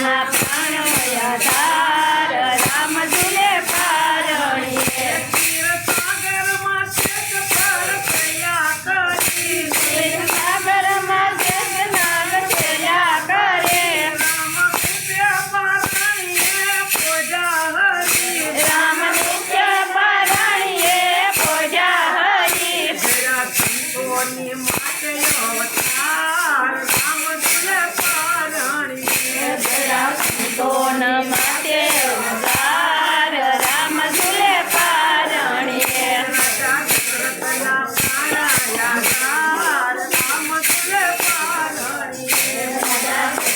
કૃષ્ણના પ્રાણ વયા ધાર રામ ઝૂલે પારણીએ સાગરમાં શેષ પર કયા કરી સાગરમાં શેષ નાગ ચર્યા કરે રામ નિત્ય પારણીએ પૂજા હરી રામ નિત્ય પારણીએ પૂજા હરી જરા સંતોની માટે અવતાર રામ ઝૂલે પારણીએ જરા સંતોન માટે અવતાર રામ ઝૂલે પારણીએ રાજા દશરથના પ્રાણ રામ ઝૂલે પારણીએ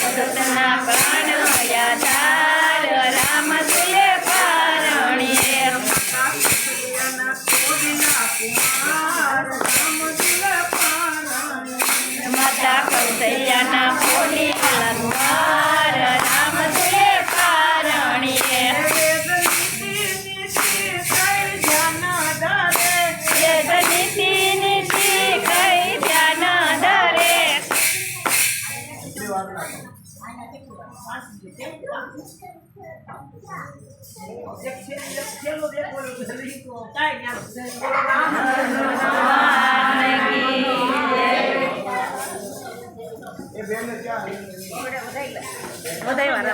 ભક્તના પ્રાણ વયા ધાર રામ ઝૂલે પારણીએ માતા કૌશલ્યાના કોડીના કુમાર રામ ઝૂલે પારણીએ માતા કૌશલ્યાના પોલીલા કુમાર રામ ઝૂલે પારણીએ વેદ નીતિ નીતિ કઈ ધ્યાન ધરે વેદ નીતિ નીતિ કઈ ધ્યાન ધરે એ બેન ક્યાં વધારે